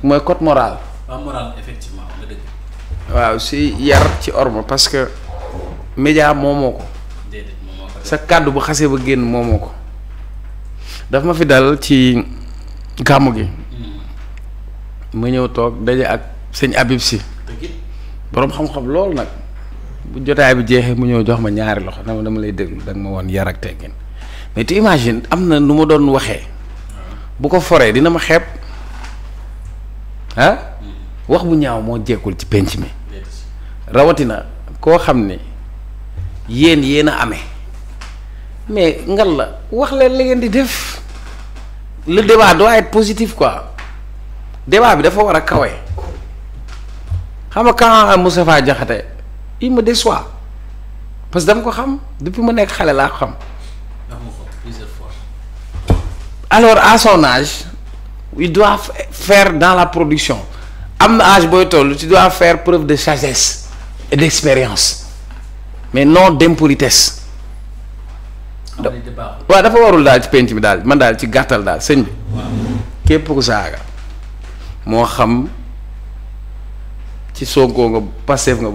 mooy code moral. waaw moral effectivement nga dëgg. waaw si yar ci orma parce que média moomoo ko. déedéet moom moo ko sa kàddu bu xasee ba génn moomoo ko. daf ma fi dal ci gàmmu gi. ma ñëw toog daje ak sëñ Habib si. boroom xam-xam loolu nag. bu jotaay bi jeexee mu ñëw jox ma ñaari loxo dama lay déglu danga ma woon yar ak teggin mais tu imagines am na nu ma doon waxee. bu ko foree dina ma xeeb. wax bu ñaaw moo jekkul ci penc mi. rawatina koo xam ne yéen a amee. mais ngal la wax leen li ngeen di def. le débat doit être positif quoi. débat bi dafa war a kawe. xam nga quand Moustapha Diakhaté il me déçoit parce que dama ko xam depuis ma nekk xale laa ko xam. plusieurs fois. alors à son âge il doit faire dans la production am na âge booy toll tu dois faire preuve de sagesse et d'expérience mais non d'impolitesse. waaw dafa warul daal ci penc bi daal man daal ci gàttal daal sëñ bi. képp ku saaga moo xam. ci Sonko nga Pastef nga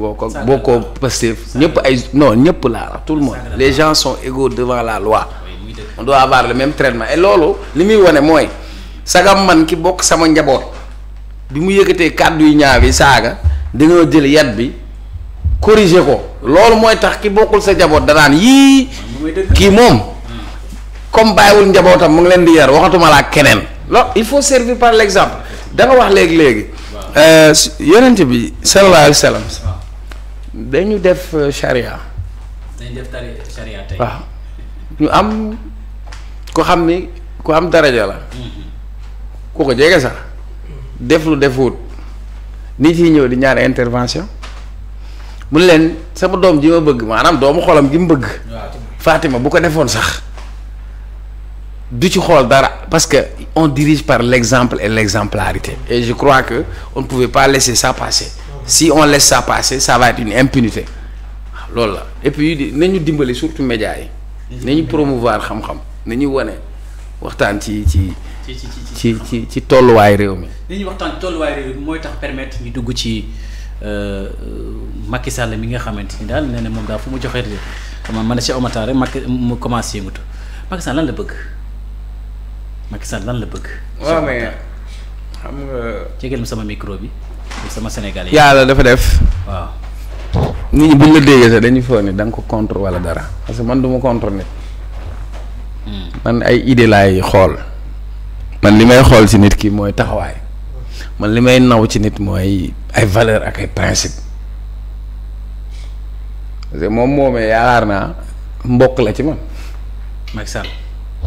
bokkoo Pastef ñëpp ay non ñëpp laa tout le monde les gens sont égaux devant la loi on doit avoir le même traitement et loolu li muy wane mooy sagam man ki bokk sama njaboot bi mu yëkkatee kàddu yu ñaaw yi saaga dañoo jël yat bi corriger ko loolu mooy tax ki bokkul sa njaboot danaan yii kii moom comme bàyyiwul njabootam mu ngi leen di yar waxatuma laa keneen loolu il faut servir par l'exemple da nga wax léegi yonent bi sallallahu alayhi wa sallam dañu def charia. dañu def charia tey. waaw ñu am ko xam ni ku am daraja la. ku ko jege sax def lu defut nit yi ñëw di ñaar intervention mu ne leen sama doom ji ma bëgg maanaam doomu xolam gi mu bëgg. Fatima bu ko defoon sax du ci xool dara parce que on dirige par l'exemple et l'exemplarité et je crois que on ne pouvait pas laisser ça passer si on laisse ça passer ça va être une impunité loolu la et puis nañu dimbali surtout médias yi nañu promouvoir xam-xam nañu wane waxtaan ci tolluwaay réew mi. nañu waxtaan ci tolluwaay réew mi mooy tax permettre ñu dugg ci Macky Sall mi nga xamante ni daal nee na moom daal fu mu joxee xam nga man Cheikh Oumar Tall rek Macky mu commencé yëngatu Macky Sall lan la bëgg. Macky Sall lan la bëgg. waaw mais xam nga. jegeel ma sama micro bi sama Sénégal yi. yàlla dafa def. waaw. nit ñi buñ la déggee sax dañuy foog ni da nga ko contre wala dara parce que man du ma contre nit. man ay idée laay xool. man li may xool ci nit ki mooy taxawaay. man li may naw ci nit mooy ay valeur ak ay principe parce que moomee yaakaar naa mbokk la ci man. Macky Sall.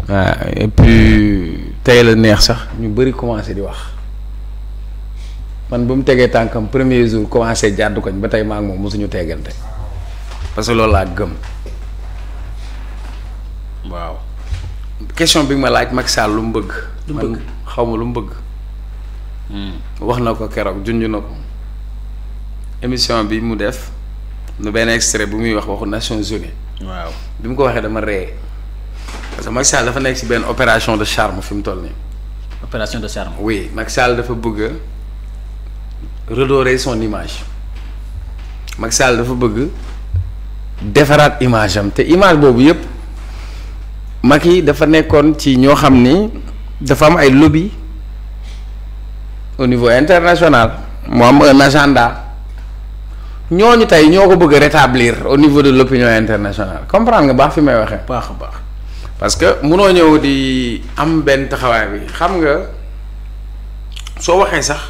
waaw et puis tey la neex sax ñu bëri commencé di wax man ba mu tegee tànkam premier jour commencé jàddu koñ ba tey maa ngi moom mosuñu teggante parce que loolu laa gëm. waaw question bi ma laaj Macky Sall lu mu bëgg. man xaw ma lu mu bëgg. wax na ko keroog junj na ko émission bi mu def nu benn extrait bu muy wax waxu Nations Unies. waaw bi mu ko waxee dama ree parce que Macky Sall dafa nekk ci benn opération de charme fi mu toll nii. opération de charme. oui Macky Sall dafa bëgg redorer son image Macky Sall dafa bëgg defaraat image am te image boobu yëpp Macky dafa nekkoon ci ñoo xam ni dafa am ay lobby au niveau international mu am un agenda ñooñu tey ñoo ko bëgg a rétablir au niveau de l'opinion internationale comprendre nga baax fi may waxee. baax a baax. parce que munoo ñëw di am benn taxawaay bi xam nga soo waxee sax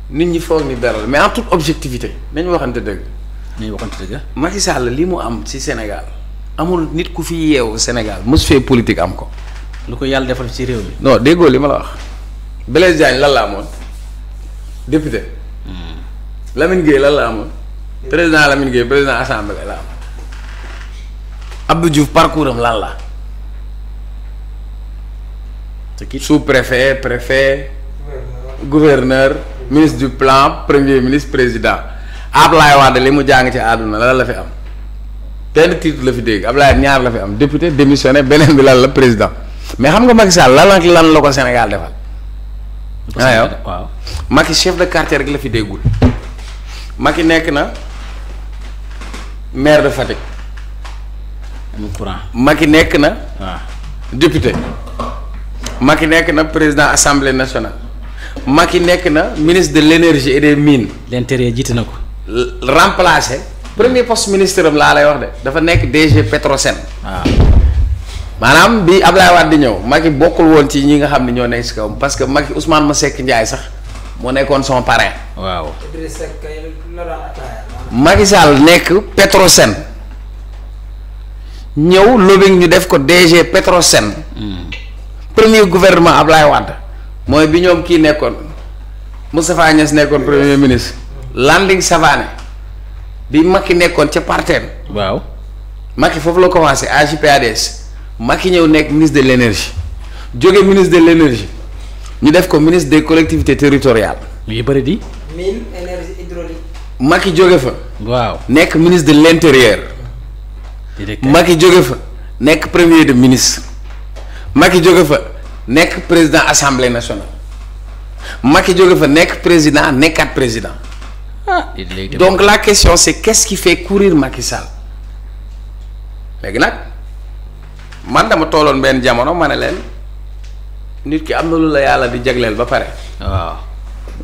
nit ñi foog ni dara mais en toute objectivité nañu waxante dëgg. nañu waxante dëgg. Macky Sall li mu am ci Sénégal amul nit ku fi yeewu Sénégal mos fee politique am ko. lu ko yàlla defal ci réew mi. non déggoo li ma la wax Blaise Diagne lan la amoon député. Lamine Gueye lan la amoon président Lamine Gueye président assemblée la am. Abdou Diouf parcours am lan la. sous-préfet préfet. gouverneur ministre du plan premier ministre président Ablaye Wade li mu jàng ci àdduna lan la fi am. benn titre la fi dégg Ablaye ñaar la fi am député démissionné beneen bi lan la président mais xam nga Macky Sall lan la ko Sénégal defal. waaw. Macky chef de quartier rek la fi déggul. Macky nekk na maire de Fatick. amul courant. Macky nekk na. waaw. député. Macky nekk na président assemblée nationale. Macky nekk na ministre de l'énergie et des mines. l'intérieur jiite na ko. remplacé. premier poste ministre am laa lay wax de dafa nekk DG Petrosen. waaw. maanaam bi Ablaye Wade di ñëw Macky bokkul woon ci ñi nga xam ne ñoo nekk si kawam parce que Macky Ousmane Masseck Ndiaye sax moo nekkoon son parrain. waaw. Macky Sall nekk Petrosen ñëw lobbying ñu def ko DG Petrosen. premier gouvernement Ablaye Wade mooy bi ñoom kii nekkoon Moustapha Niasse nekkoon premier ministre. Landing Savané bi Macky nekkoon ca parteem. waaw. Macky foofu la commencé AJ/PADS. Macky ñëw nekk ministre de l'énergie jóge ministre de l'énergie ñu def ko ministre des collectivités territoriales. mu ngi bëri di. mine énergie hydraulique. Macky jóge fa. waaw. nekk ministre de l'intérieur. Macky jóge fa nekk premier de ministre. Macky jóge fa nekk président assemblée nationale. Macky jóge fa nekk président nekkaat président. donc la question c'est qu'est-ce qui fait courir Macky Sall léegi nag. man dama tooloon benn jamono ma ne leen nit ki am na lu la yàlla di jagleel ba pare. waaw.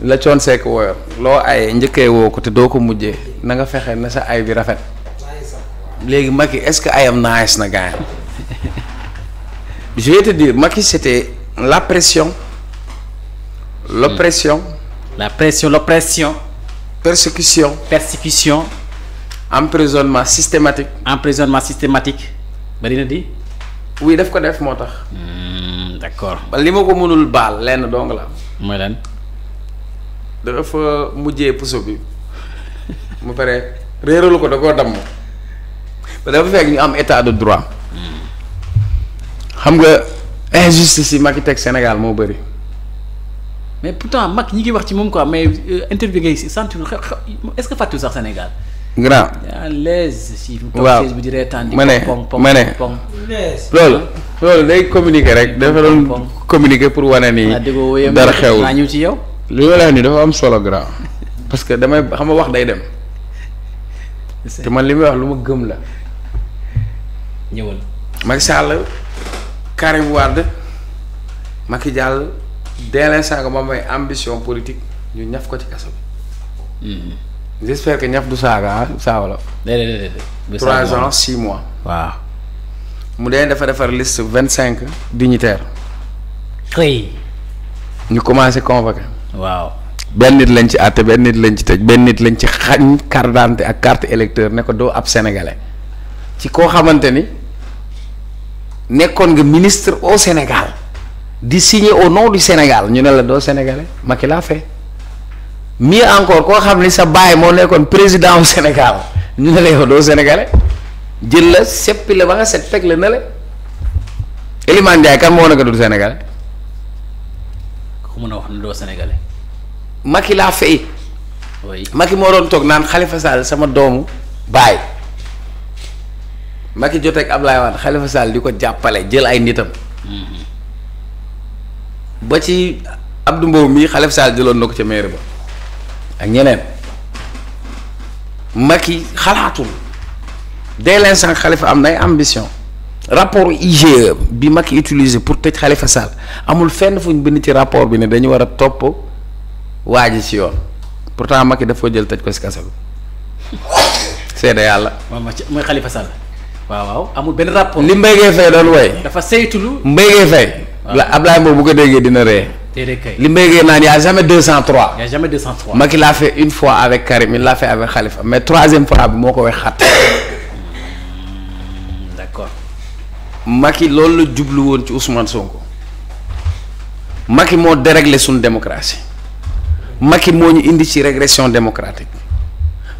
la coon seek wooyoon loo ay njëkkee woo ko te doo ko mujjee na nga fexe na sa ay bi rafet. léegi Macky est-ce que ayam nice na gaañ. je vais te dire Macky c'était la pression. l'oppression. la pression l'oppression. persécution. emprisonnement systématique. bari na di. oui daf ko def moo tax. d'accord. ba li ma ko mënul baal lenn dong la. mooy lan. dafa mujjee puso bi mu pare réeralu ko da koo damm ba dafa fekk ñu am état de droit. xam nga injustice yi Macky teg Sénégal moo bëri. mais pourtant Macky ñi ngi wax ci moom quoi mais interview ngay sentir est-ce que fàttu sax Sénégal. grand à l'aise si. waaw bu di reetaan di ma ne loolu day communiquer rek dafa doon communiquer pour wane ni dara xewul naa ñëw ci yow. li ma la wax ni dafa am solo grand parce que damay xam nga wax day dem te man li may wax lu ma gëm la. ñëwal. Macky Sall Karim Wade Macky Sall dès l'instant que moom mooy ambition politique ñu ñaf ko ci kaso bi. j'espère que ñaf du saaga saaga la. déedéet. 3 ans 6 mois. waaw. mu dee dafa defar liste 25 dignitaires. xëy. ñu commencé convoqué. waaw. benn nit lañ ci àtte benn nit lañ ci tëj benn nit lañ ci xañ carte d'identité ak carte électeur ne ko doo ab sénégalais ci koo xamante ni nekkoon nga ministre au Sénégal di signer au nom du Sénégal ñu ne la doo sénégalais Macky laa fait. mieux encore koo xam ni sa baay moo nekkoon président au Sénégal ñu ne la yow doo sénégalais jël la seppi la ba nga set teg la ne la Elimane Ndiaye kan moo nekk du sénégalais. ku mën a wax ne doo sénégalais. Macky laa fay. oui Macky moo doon toog naan Khalifa Sall sama doomu baay Macky jotee ak Ablaye Wade Khalifa Sall di ko jàppale jël ay nitam. ba ci Abdou Mbow mii Khalifa Sall jëloon na ko ca mairie ba. ak ñeneen Macky xalaatul dès l'instant Khalifa am na ay ambition rapport IGE bi Macky utilisé pour tëj Khalifa Sall amul fenn fu ñu bind ci rapport bi ne dañu war a topp waa ji ci yoon pourtant Macky daf ko jël tëj ko si kaso bi seede yàlla. mooy Khalifa Sall. waaw amul benn rapport. li Mbaye Gueye Faye doon woy dafa saytulu. Mbaye Gueye Faye. la Ablaye Mbow bu ko déggee dina ree. déedéet kay li Mbaye Gueye naan y a jamais 203. y a jamais 203. Macky l'a fait une fois avec Karim il l'a fait avec Khalifa mais troisième fois bi moo ko wax xat. d'accord. Macky loolu la jublu woon ci Ousmane Sonko. Macky moo déréglé suñu démocratie. Macky moo ñu indi ci régression démocratique.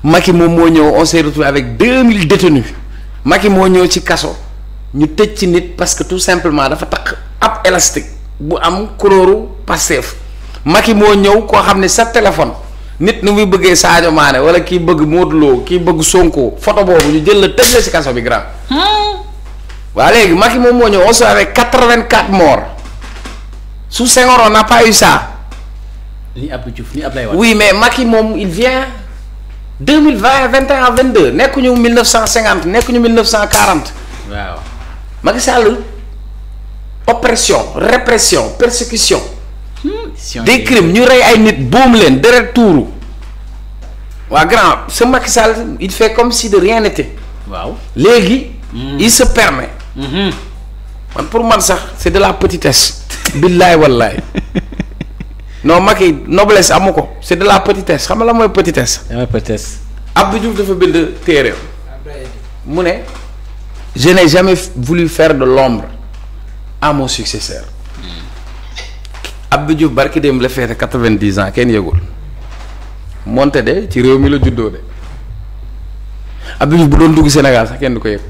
Macky moom moo ñëw on s'est retrouvé avec 2000 détenus. Macky moo ñëw ci kaso ñu tëj ci nit parce que tout simplement dafa takk ab élastique bu am couleur Pastef. Macky moo ñëw koo xam ne sa téléphone nit ni muy bëggee Sadio Mané wala kii bëgg Modou Lo kii bëgg Sonko photo boobu ñu jël la tëj la ci kaso bi grand. waa léegi Macky moom moo ñëw on s'est avec 84 morts sous Senghor on n'a pas eu ça ni Abdou Diouf ni Abdoulaye Wade. oui mais Macky moom il vient 2020 21 22 nekkuñu 1950 nekkuñu 1940. waaw Macky Sall oppression répression persécution. des crimes ñu rey ay nit boom leen deret tuuru. waa grand ce Macky Sall il fait comme si de rien n'était. waaw léegi. il se permet. man pour man sax c'est de la petitesse. billaay wallaay. non Macky noblesse amu ko c'est de la petitesse xam nga la mooy petitesse. dama petitesse. Abdou Diouf dafa bind téere mu ne. je n'ai jamais voulu faire de l'ombre à mon successeur. Abdou Diouf barki dem la feete 90 ans kenn yëgul. moonte de ci réew mi la juddoo de. Abdou Diouf bu doon dugg Sénégal sax kenn du ko yëg.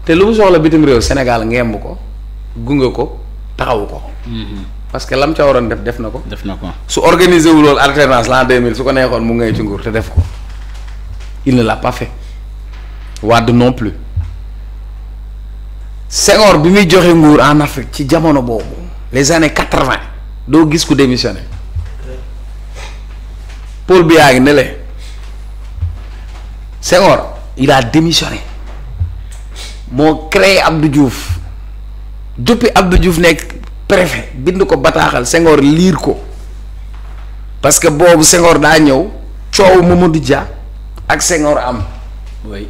te lu mu soxla bitim réew Sénégal ngemb ko gunge ko taxawu ko. parce que lam ca waroon def na ko. def na ko su organisé wu loolu alternance l'an 2000 su ko neexoon mu ngay ci nguur te def ko. il ne l'a pas fait. Wade non plus. Senghor bi muy joxe nguur en Afrique ci jamono boobu les années 80 doo gis ku démissionné. Paul Biya ngi ne le Senghor il a démissionné moo créé Abdou Diouf depuis Abdou Diouf nekk préfet bind ko bataaxal Senghor liir ko parce que boobu Senghor daa ñëw coow Mamadou Dia ak Senghor am. oui.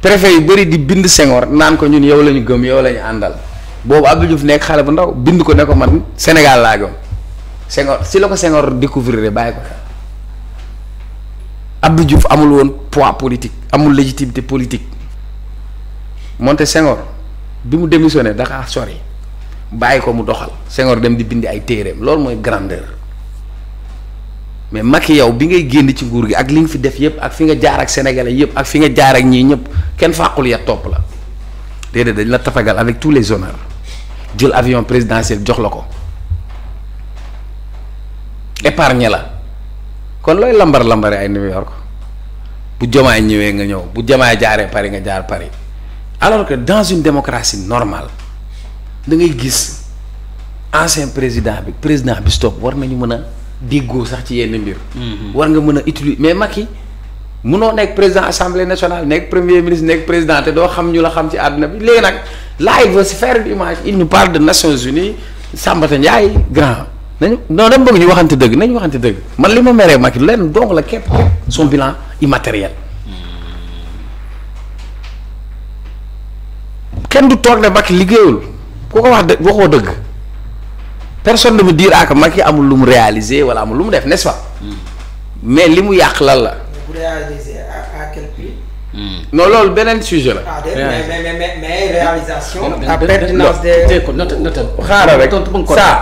préfet yu bëri di bind Senghor naan ko ñun yow la ñu gëm yow la ñu àndal boobu Abdou Diouf nekk xale bu ndaw bind ko ne ko man Sénégal laa gëm Senghor si la ko Senghor découvrir bàyyi ko Abdou Diouf amul woon poids politique amul légitimité politique moonte Senghor bi mu démissionné dafa sori bàyyi ko mu doxal Senghor dem di bindi ay téereem loolu mooy grandeur mais Macky yow bi ngay génn ci nguur gi ak li nga fi def yëpp ak fi nga jaar ak sénégalais yëpp ak fi nga jaar ak ñii ñëpp kenn fàqul ya topp la déedéet dañ la tafagal avec tous les honneurs jël avion présidentiel jox la ko épargné la kon looy lambar ay New York bu Diomaye ñëwee nga ñëw bu Diomaye jaaree Paris nga jaar Paris alors que dans une démocratie normale da ngay gis ancien président bi stop war nañu mën a déggoo sax ci yenn mbir. war nga mën a utiliser mais Macky munoo nekk président assemblée nationale nekk premier ministre nekk président te doo xam ñu la xam ci àdduna bi léegi nag là il veut se faire une image il nous parle de Nations Unies Sambata Ndiaye grand nañu non dama bëgg ñu waxante dëgg nañu waxante dëgg man li ma meree Macky lenn donc la képp son bilan immatériel. kenn du toog ne Macky liggéeyul ku ko wax dëgg waxoo dëgg. personne ne me dira que Macky amul lu mu réaliser wala amul lu mu def n'est-ce pas. mais li mu yàq lan la. bu réaliser à quel prix. non loolu beneen sujet la. mais réalisation. la pertinence des xaaral rek ça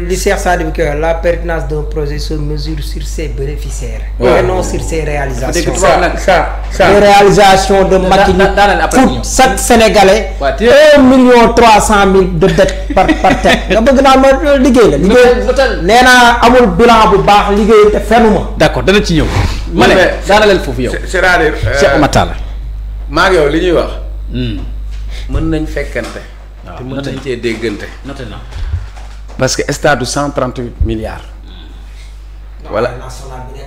li Cheikh Sadibou Kër la pertinence d'un projet se mesure sur ses bénéficiaires. Ouais. et non sur ses réalisations. ça les réalisations de Macky pour chaque Sénégalais. 1,300,000 de dette par tête. nga bëgg naa ma liggéey la. liggéey nee naa amul bilan bu baax liggéey te fenuma. d'accord dana ci ñëw. ma ne daanaleel foofu yow. c'est-à-dire. Cheikh Oumar Talla. maa ngi yow li ñuy wax. mën nañ fekkante. waaw te mën nañ cee déggante. noté na. parce que état du 138 milliards. voilà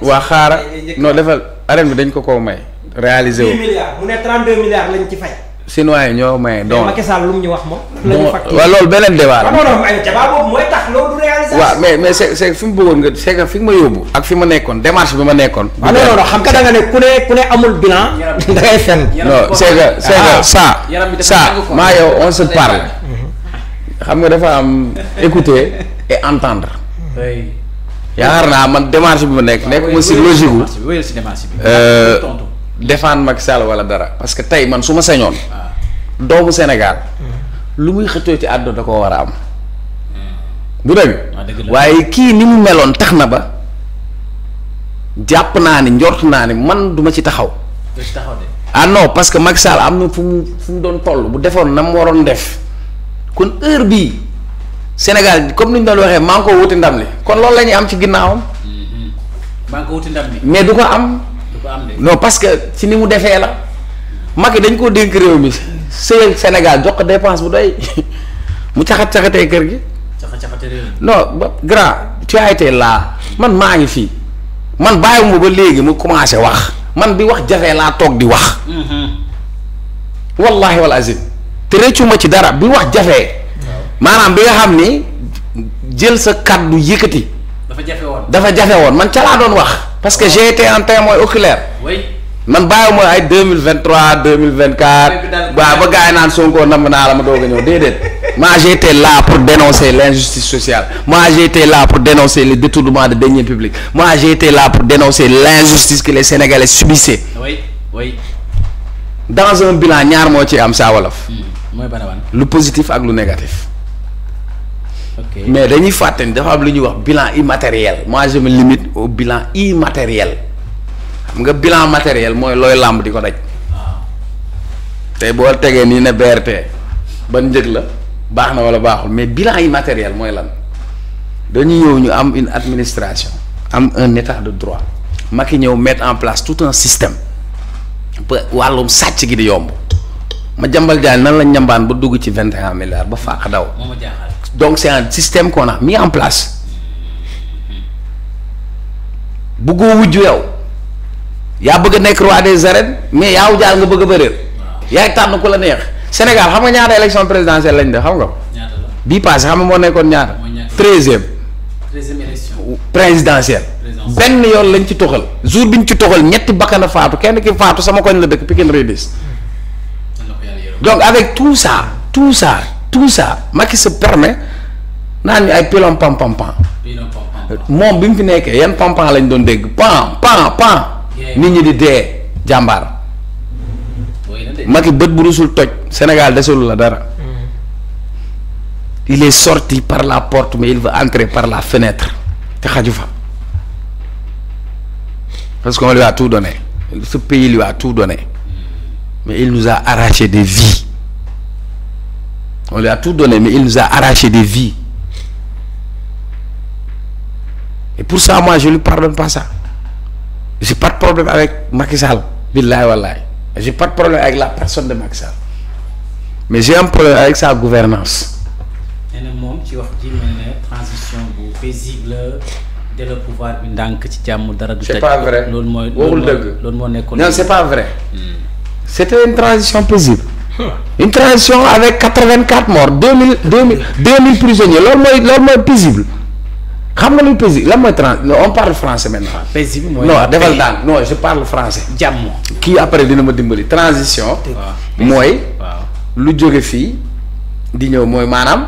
waa xaara non defal arène bi dañ ko may. réaliser wu 10 milliards mu ne 32 milliards lañ ci fay. Chinois yi ñoo maye donc Macky Sall lu mu ñu wax moom. waaw loolu beneen débat la. non ay débat boobu mooy tax loolu du réalisation. waaw mais c'est fi mu bëggoon nga c'est que fi nga ma yóbbu ak fi ma nekkoon démarche bi ma nekkoon. non xam nga da nga ne ku ne amul bilan. da ngay fen. non c'est que ça maa yow on se parle. xam nga dafa am écouter et entendre. yaakaar naa man démarche bi ma nekk ma si logique wu. défendre Macky Sall wala dara parce que tey man su ma sañoon. doomu Sénégal. lu muy xëccoo ci àdduna da koo war a am. du dëgg. waaye kii ni mu meloon tax na ba jàpp naa ni njort naa ni man duma ci taxaw. ah non parce que Macky Sall am na fu mu doon toll bu defoon na mu waroon def kon heure bii Sénégal comme ni ñu doon waxee maa ngi ko wuti ndam li kon loolu la ñuy am ci ginnaawam. maa ngi ko wuti ndam li mais du ko am. non parce que ci ni mu defee la Macky dañ koo dénk réew mi sëyal Sénégal jox ko dépense bu doy mu caxatee kër gi. caxatee réew mi non ba grand tu as été là man maa ngi fii man bàyyiwuma ba léegi mu commencé wax man bi wax jafee laa toog di wax. wallahi wal azim te rëccuma ci dara bi wax jafee. maanaam bi nga xam ni jël sa kàddu yëkkati. dafa jafe woon man ca laa doon wax. parce que j'ai été un témoin oculaire. man bàyyiwuma ay 2023 2024. waaw ba gars yi naan Sonko namm naa la ma doog a ñëw déedéet. moi j'ai été là pour dénoncer l'injustice sociale. moi j'ai été là pour dénoncer le détournement de deniers publics. moi j'ai été là pour dénoncer l'injustice que les Sénégalais subissaient. oui. dans un bilan ñaar moo ci am saa wolof. mooy lu positif ak lu négatif. ok mais dañuy fàtte ni dafa am lu ñuy wax bilan immatériel moi je me limite au bilan immatériel. xam nga bilan matériel mooy looy làmb di ko daj. tey boo tegee nii ne BRT ban njëg la baax na wala baaxul mais bilan immatériel mooy lan dañuy ñëw ñu am une administration am un état de droit Macky ñëw mettre en place tout un système ba wàllum sàcc gi di yomb ma jambal jaay nan la ñambaan ba dugg ci 21 milliards ba faax daw. donc c'est un système qu'on a mis en place buggoo wujju yow. yaa bëgg a nekk roi des arènes mais yaaw jaal nga bëgg a bëréer yaay tànn ku la neex Sénégal xam nga ñaata élection présidentielle lañ def xam nga bii passé xam nga moo nekkoon ñaata 13e élection présidentielle benn yoon lañ ci toxal jour bi ñu ci toxal ñetti bakkan a faatu kenn ki faatu sama koñ la dëkk Pikine Redis donc avec tout ça Macky se permet naan ñu ay pilon pam moom bi mu fi nekkee yan pam lañ doon dégg pan nit ñi di dee jàmbaar Macky bët bu rusul toj Sénégal desul la dara il est sorti par la porte mais il veut entrer par la fenêtre te xaju fa parce qu'on lui a tout donné ce pays lui a tout donné mais il nous a arraché des vies on lui a tout donné mais il nous a arraché des vies et pour ça moi je lui pardonne pas ça. J'ai pas de problème avec Macky Sall billahi wallahi j'ai pas de problème avec la personne de Macky Sall mais j'ai un problème avec sa gouvernance nee na moom ci wax ji mel ne transition bu paisible de le pouvoir bi ndànk ci jàmm dara du c'est pas vrai loolu mooy waxul dëgg loolu moo nekkoon non c'est pas vrai c'était une transition paisible une transition avec 84 morts 2000 prisonniers loolu mooy paisible xam nga luy paisible lan mooy on parle français maintenant. paisible mooy non defal daan non je parle français. jàmm kii après dina ma dimbali transition. mooy. lu jóge fii di ñëw mooy maanaam.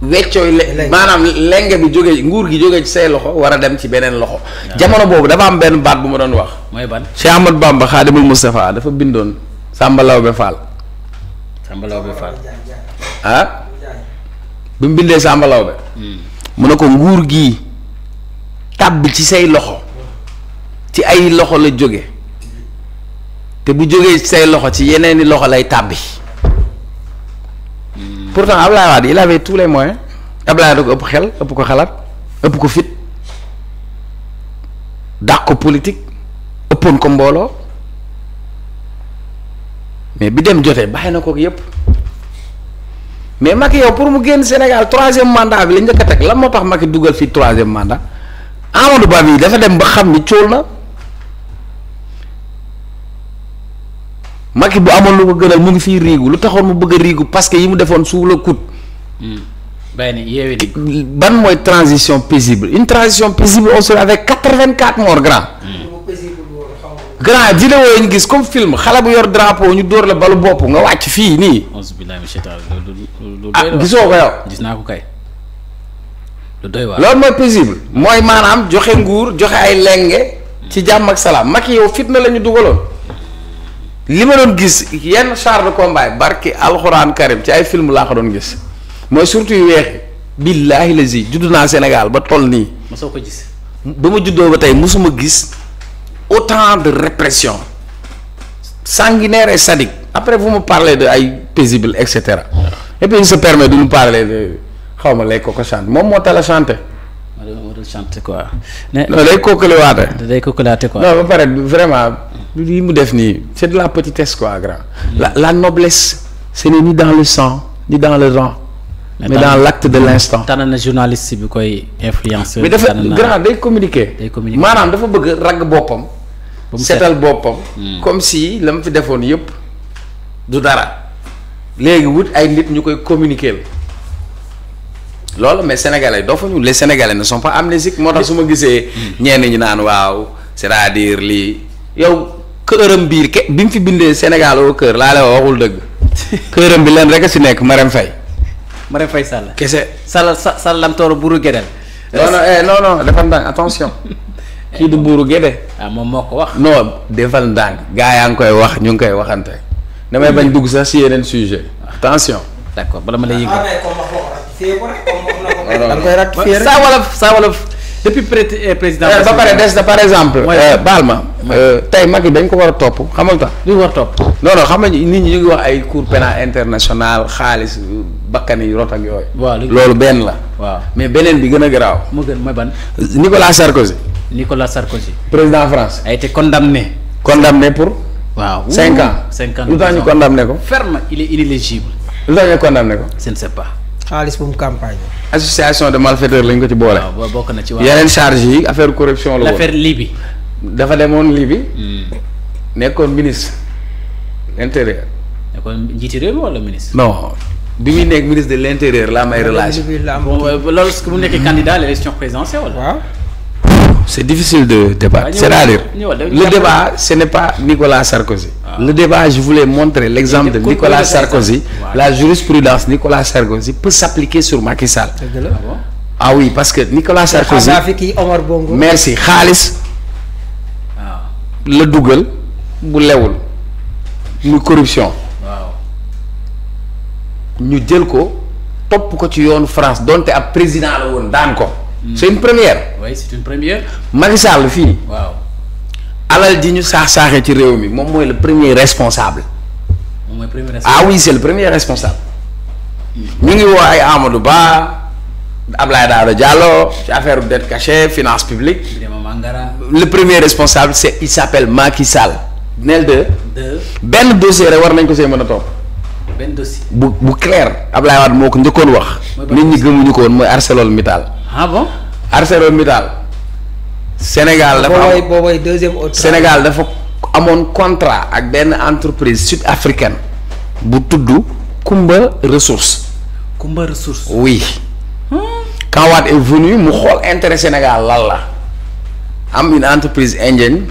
weccooy maanaam lenge bi jóge nguur gi jóge ci say loxo war a dem ci beneen loxo. jamono boobu dafa am benn baat bu ma doon wax. mooy ban Cheikh Ahmadou Bamba Khadimul Moustapha dafa bindoon Samba Lawbe Fall. ah. bi mu bindee Samba Lawbe. mu ne ko nguur gi tàbbi ci say loxo ci ay loxo la jóge te bu jógee ci say loxo ci yeneeni loxo lay tàbbi pourtant Ablaye Wade il avait tous les moyens Ablaye da ko ëpp xel ëpp ko xalaat ëpp ko fit dàq ko politique ëppoon ko mbooloo mais bi dem jotee bàyyi na ko yépp mais Macky yow pour mu génn Sénégal 3e mandat bi la njëkk a teg lan moo tax Macky dugal fii 3e mandat Amadou Ba bi dafa dem ba xam ni cóol na Macky bu amoon lu ko gënal mu ngi fii riigu lu taxoon mu bëgg a riigu parce que yi mu defoon sous le coude. ban mooy transition paisible une transition paisible aussi avec 84 morts grand. grand vidéo yi ñu gis comme film xale bu yor drapeau ñu dóor la balu bopp nga wàcc fii nii. gisoo ko yow. gis naa ko kay. lu doy waar loolu mooy paisible mooy maanaam joxe nguur joxe ay lenge ci jàmm ak salaam Macky yow fitna la ñu dugaloon li ma doon gis yenn char de combat barki alxuraan karim ci ay film laa ko doon gis mooy surtout yu weexi billaahi lazi judd naa Sénégal ba toll nii. mosoo ko gis. ba ma juddoo ba tey mosuma gis. autant de répression sanguinaire et sadique après vous me parlez de ay paisible et cetera et puis il se permet de nous parler de xaw ma lay koko chante moom moo tala chanter. moo dul chanter quoi. non day kookaliwaate. day kookalaate quoi. non ba pare vraiment lii mu def nii c'est de la petitesse quoi grand. la noblesse ce n'est ni dans le sang ni dans le rang mais dans l'acte de l'instant. tànn na journaliste bi koy influenceur. mais dafa grand day communiquer. maanaam dafa bëgg ragg boppam. setal boppam. comme si la mu fi defoon yëpp du dara. léegi wut ay nit ñu koy communiquer loolu mais sénégalais doofuñu les sénégalais ne sont pas amnésiques moo tax su ma gisee. ñenn ñi naan waaw c'est-à-dire lii yow këram biir bi mu fi bindee Sénégal au cœur laa lay waxul dëgg. këram bi leen rek a si nekk Marème Faye. Marème Faye Sall. kese. Sall lamtooro buuru Gédel. non defal ndànk attention. kii du buuru Gédé. moom moo ko wax. non defal ndànk gaa yaa ngi koy wax ñu ngi koy waxante. damay bañ dugg sax si yeneen sujet attention. d'accord bala ma lay yëngal. da koy ratifier rek saa wolof depuis président. ba pare des na par exemple. baal ma. tey Macky dañ ko war a topp xamal tax. lu war a topp. non xam nga nit ñi ñu ngi wax ay cour pénal international xaalis bakkan yi rot ak yooyu. waaw loolu benn la. waaw mais beneen bi gën a garaaw. moo gën mooy ban. Nicolas Sarkozy. président France. a été condamné. condamné pour. waaw 5 ans. 5 ans lu tax ñu condamné ko. ferme il est inéligible. lu tax ñu condamné ko. je ne sais pas. xaalis bu mu campagne. association de malfaiteurs lañ ko ci boole. waaw bokk na ci yeneen charge yi affaire corruption la woon. l'affaire Libye. dafa demoon Libye. nekkoon ministre l'intérieur. nekkoon njiiti réew mi wala ministre. non bi muy nekk ministre de l'intérieur la may relation. loolu su mu nekkee candidat à l'élection présidentielle wala. waaw. c'est difficile de débattre. C'est-à-dire le débat ce n'est pas Nicolas Sarkozy. Le débat je voulais montrer l'exemple de Nicolas Sarkozy. La jurisprudence Nicolas Sarkozy peut s'appliquer sur Macky Sall. Ah oui parce que Nicolas Sarkozy. merci xaalis. la dugal bu lewul muy corruption. ñu jël ko topp ko ci yoonu France donte ab président la woon daan ko. c'est une première. oui c'est une première. Macky Sall fii. waaw. alal ji ñu saaxee ci réew mi moom mooy le premier responsable. moom mooy premier responsable. ah oui c'est le premier responsable. ñu ngi woo ay Amadou Ba Abdoulaye Daouda Diallo ci affaire dette cachée finance publique. le premier responsable c'est il s'appelle Macky Sall. nel de. benn dossier rek war nañ ko see mën a topp. benn dossier. bu clair Abdoulaye Wade moo ko njëkkoon wax. nit ñi gëmuñu ko woon mooy ArcelorMittal. ah bon. ArcelorMittal. Sénégal dafa booboy deuxième autre. Sénégal dafa amoon contrat ak benn entreprise sud-africaine bu tudd Kumba Ressources. Kumba Ressources. oui. quand Wade est venu mu xool intérêt Sénégal lan la am une entreprise indienne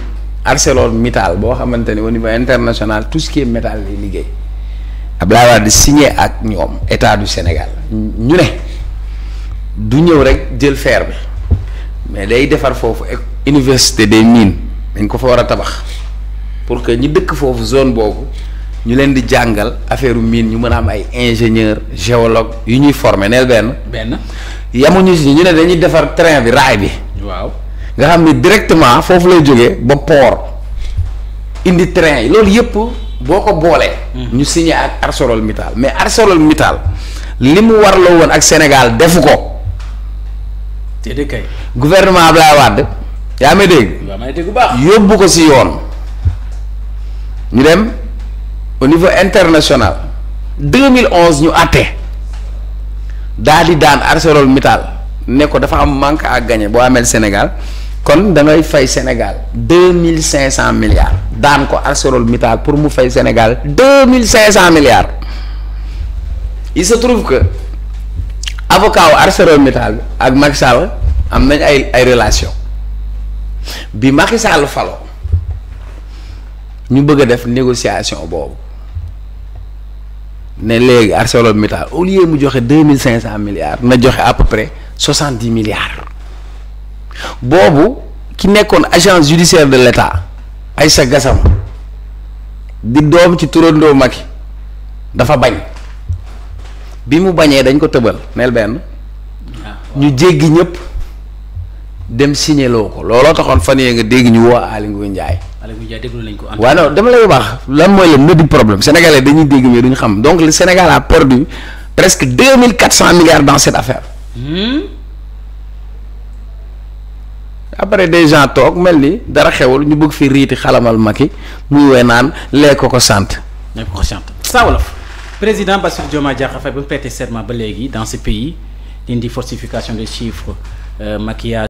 ArcelorMittal boo xamante ni au niveau international tout ce qui est métal lay liggéey Abdoulaye Wade di signé ak ñoom état du Sénégal ñu ne du ñëw rek jël fer bi mais day defar foofu université des mines dañ ko fa war a tabax pour que ñi dëkk foofu zone boobu ñu leen di jàngal affaire mine ñu mën a am ay ingénieur géologue yu ñuy former neel benn yamuñu si ñu ne dañuy defar train bi raay bi. waaw nga xam ni directement foofu lay jógee ba port indi train yi loolu yëpp boo ko boolee. ñu signé ak ArcelorMittal mais ArcelorMittal li mu warloo woon ak Sénégal defu ko. te de kay. gouvernement Abdoulaye Wade yaa may dégg. waaw may dégg bu baax. yóbbu ko si yoon ñu dem au niveau international 2011 ñu àtte daal di daan ArcelorMittal ne ko dafa am manque à gagner boo amee Sénégal kon da ngay fay Sénégal 2500 milliards daan ko ArcelorMittal pour mu fay Sénégal 2500 milliards il se trouve que avocat wu ArcelorMittal ak Macky Sall am nañ ay relation bi Macky Sall faloo ñu bëgg a def négociation boobu ne léegi ArcelorMittal au lieu mu joxe 2500 milliards na joxe à peu près 70 milliards boobu ki nekkoon agence judiciaire de l'État Aïssa Gassama di doom ci turandoo Macky dafa bañ bi mu bañee dañ ko tëbal neel benn ñu jéggi ñëpp dem signé loo ko looloo taxoon fan yee nga dégg ñu woo Aly Ngouille Ndiaye. Aly Ngouille Ndiaye déglu nañ ko. waaw non dama lay wax lan mooy le nœud du problème sénégalais dañuy dégg mais duñu xam donc le Sénégal a perdu presque 2400 milliards dans cette affaire. après des gens toog mel ni dara xewul ñu bëgg fi riiti xalamal Macky muy wee naan lee ko sant. lee ko sant Saa Wolof président Bassirou Diomaye Diakhar Faye ba mu prêter serment ba léegi dans ce pays indi falsification des chiffres maquillage